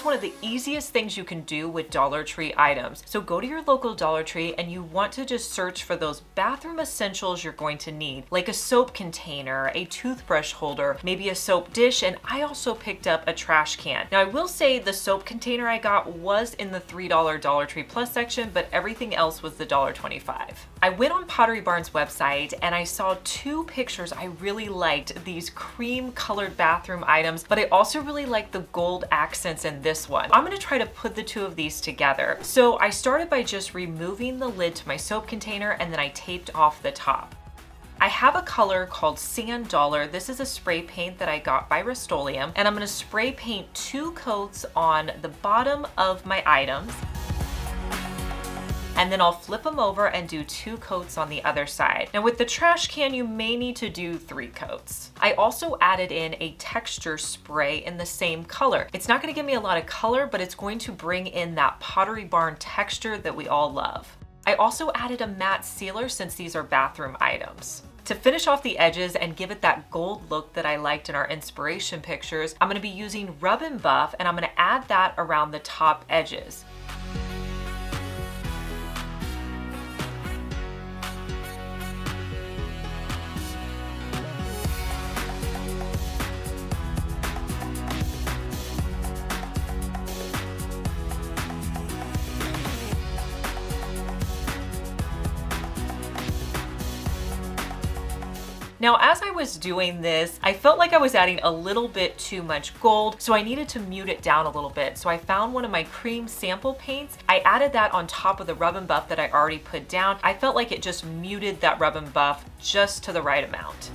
is one of the easiest things you can do with Dollar Tree items. So go to your local Dollar Tree and you want to just search for those bathroom essentials you're going to need, like a soap container, a toothbrush holder, maybe a soap dish, and I also picked up a trash can. Now I will say the soap container I got was in the $3 Dollar Tree Plus section, but everything else was the $1.25. I went on Pottery Barn's website and I saw two pictures I really liked, these cream colored bathroom items, but I also really liked the gold accents in this one. I'm gonna try to put the two of these together. So I started by just removing the lid to my soap container and then I taped off the top. I have a color called Sand Dollar. This is a spray paint that I got by Rust-Oleum, and I'm gonna spray paint 2 coats on the bottom of my items. And then I'll flip them over and do 2 coats on the other side. Now with the trash can, you may need to do 3 coats. I also added in a texture spray in the same color. It's not gonna give me a lot of color, but it's going to bring in that Pottery Barn texture that we all love. I also added a matte sealer since these are bathroom items. To finish off the edges and give it that gold look that I liked in our inspiration pictures, I'm gonna be using Rub and Buff, and I'm gonna add that around the top edges. Now, as I was doing this, I felt like I was adding a little bit too much gold, so I needed to mute it down a little bit. So I found one of my cream sample paints. I added that on top of the Rub and Buff that I already put down. I felt like it just muted that Rub and Buff just to the right amount.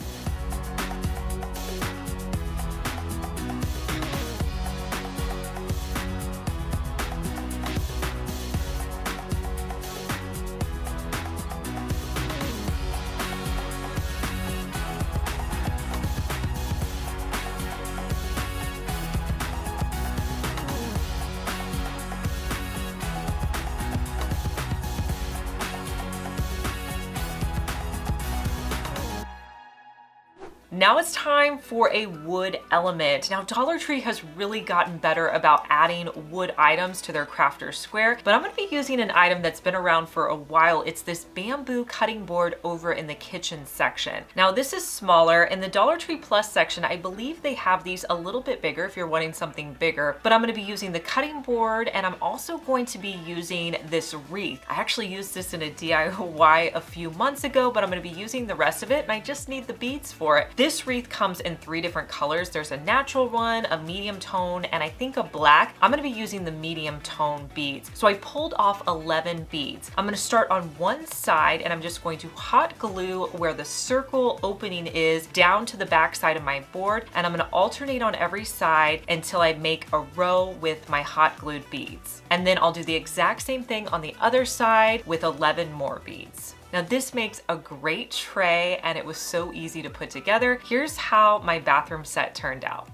Now it's time for a wood element. Now Dollar Tree has really gotten better about adding wood items to their crafter square, but I'm gonna be using an item that's been around for a while. It's this bamboo cutting board over in the kitchen section. Now this is smaller. In the Dollar Tree Plus section, I believe they have these a little bit bigger if you're wanting something bigger, but I'm gonna be using the cutting board, and I'm also going to be using this wreath. I actually used this in a DIY a few months ago, but I'm gonna be using the rest of it, and I just need the beads for it. This wreath comes in 3 different colors. There's a natural one, a medium tone, and I think a black. I'm gonna be using the medium tone beads. So I pulled off 11 beads. I'm gonna start on one side, and I'm just going to hot glue where the circle opening is down to the back side of my board, and I'm gonna alternate on every side until I make a row with my hot glued beads. And then I'll do the exact same thing on the other side with 11 more beads. Now this makes a great tray, and it was so easy to put together. Here's how my bathroom set turned out.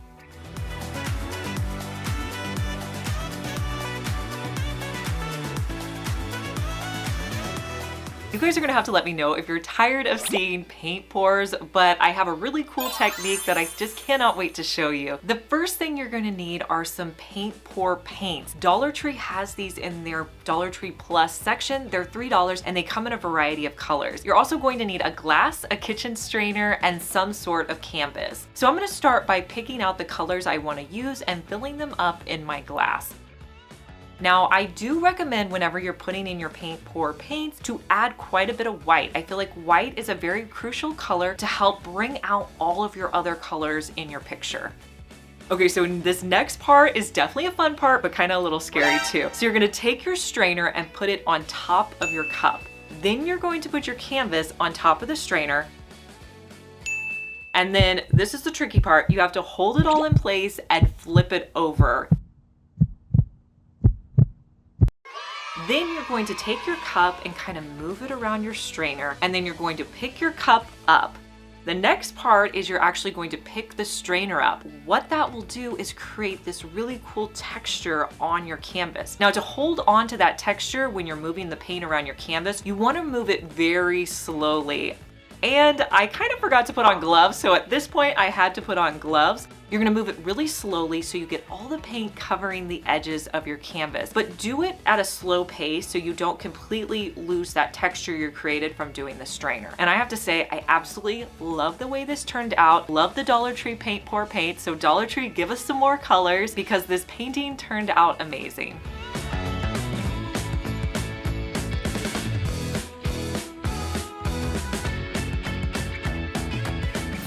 You guys are gonna have to let me know if you're tired of seeing paint pours, but I have a really cool technique that I just cannot wait to show you. The first thing you're gonna need are some paint pour paints. Dollar Tree has these in their Dollar Tree Plus section. They're $3 and they come in a variety of colors. You're also going to need a glass, a kitchen strainer, and some sort of canvas. So I'm gonna start by picking out the colors I wanna use and filling them up in my glass. Now, I do recommend whenever you're putting in your paint pour paints to add quite a bit of white. I feel like white is a very crucial color to help bring out all of your other colors in your picture. Okay, so this next part is definitely a fun part, but kind of a little scary too. So you're gonna take your strainer and put it on top of your cup. Then you're going to put your canvas on top of the strainer. And then this is the tricky part. You have to hold it all in place and flip it over. Then you're going to take your cup and kind of move it around your strainer, and then you're going to pick your cup up. The next part is you're actually going to pick the strainer up. What that will do is create this really cool texture on your canvas. Now, to hold on to that texture when you're moving the paint around your canvas, you want to move it very slowly. And I kind of forgot to put on gloves, so at this point I had to put on gloves. You're gonna move it really slowly so you get all the paint covering the edges of your canvas, but do it at a slow pace so you don't completely lose that texture you created from doing the strainer. And I have to say, I absolutely love the way this turned out. Love the Dollar Tree paint pour paint, so Dollar Tree, give us some more colors because this painting turned out amazing.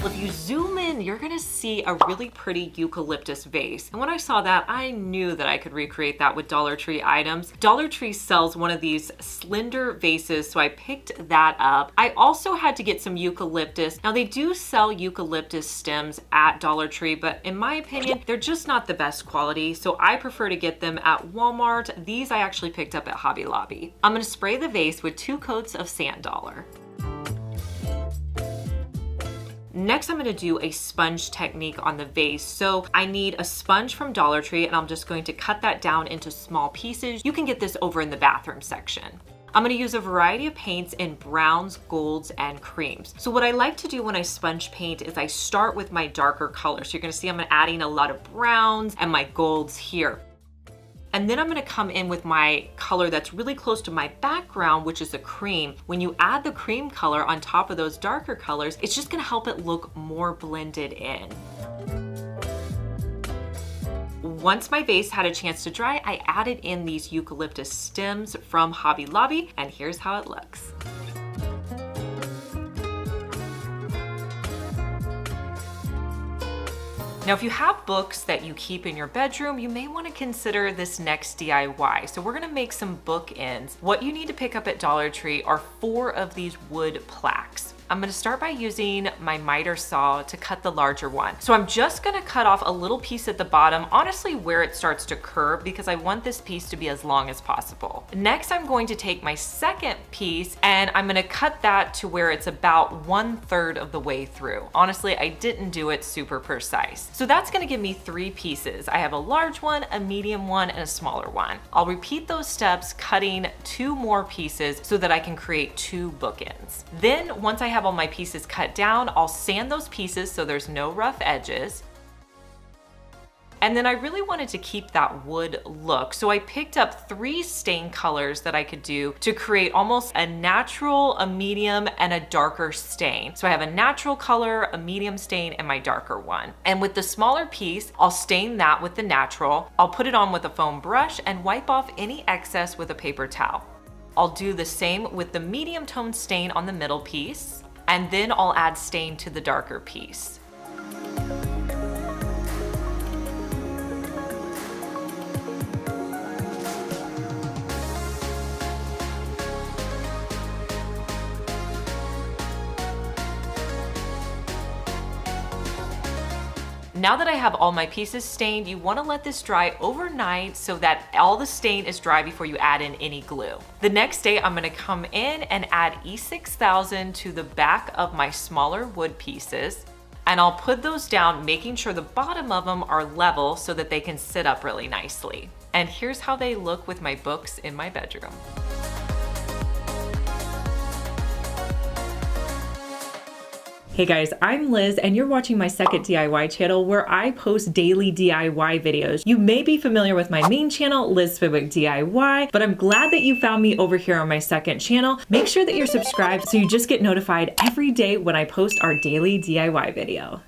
If you zoom in, you're gonna see a really pretty eucalyptus vase. And when I saw that, I knew that I could recreate that with Dollar Tree items. Dollar Tree sells one of these slender vases, so I picked that up. I also had to get some eucalyptus. Now they do sell eucalyptus stems at Dollar Tree, but in my opinion, they're just not the best quality, so I prefer to get them at Walmart. These I actually picked up at Hobby Lobby. I'm gonna spray the vase with 2 coats of sand dollar. Next, I'm gonna do a sponge technique on the vase. So I need a sponge from Dollar Tree, and I'm just going to cut that down into small pieces. You can get this over in the bathroom section. I'm gonna use a variety of paints in browns, golds, and creams. So what I like to do when I sponge paint is I start with my darker colors. So you're gonna see I'm adding a lot of browns and my golds here. And then I'm gonna come in with my color that's really close to my background, which is a cream. When you add the cream color on top of those darker colors, it's just gonna help it look more blended in. Once my vase had a chance to dry, I added in these eucalyptus stems from Hobby Lobby, and here's how it looks. Now, if you have books that you keep in your bedroom, you may want to consider this next DIY. So we're going to make some bookends. What you need to pick up at Dollar Tree are 4 of these wood plaques. I'm gonna start by using my miter saw to cut the larger one. So I'm just gonna cut off a little piece at the bottom, honestly where it starts to curve, because I want this piece to be as long as possible. Next, I'm going to take my second piece and I'm gonna cut that to where it's about 1/3 of the way through. Honestly, I didn't do it super precise. So that's gonna give me 3 pieces. I have a large one, a medium one, and a smaller one. I'll repeat those steps, cutting 2 more pieces so that I can create 2 bookends. Then once I have all my pieces cut down, I'll sand those pieces so there's no rough edges. And then I really wanted to keep that wood look, so I picked up 3 stain colors that I could do to create almost a natural, a medium, and a darker stain. So I have a natural color, a medium stain, and my darker one. And with the smaller piece, I'll stain that with the natural. I'll put it on with a foam brush and wipe off any excess with a paper towel. I'll do the same with the medium tone stain on the middle piece, and then I'll add stain to the darker piece. Now that I have all my pieces stained, you want to let this dry overnight so that all the stain is dry before you add in any glue. The next day, I'm going to come in and add E6000 to the back of my smaller wood pieces, and I'll put those down, making sure the bottom of them are level so that they can sit up really nicely. And here's how they look with my books in my bedroom. Hey guys, I'm Liz and you're watching my second DIY channel where I post daily DIY videos. You may be familiar with my main channel, Liz Fenwick DIY, but I'm glad that you found me over here on my second channel. Make sure that you're subscribed so you just get notified every day when I post our daily DIY video.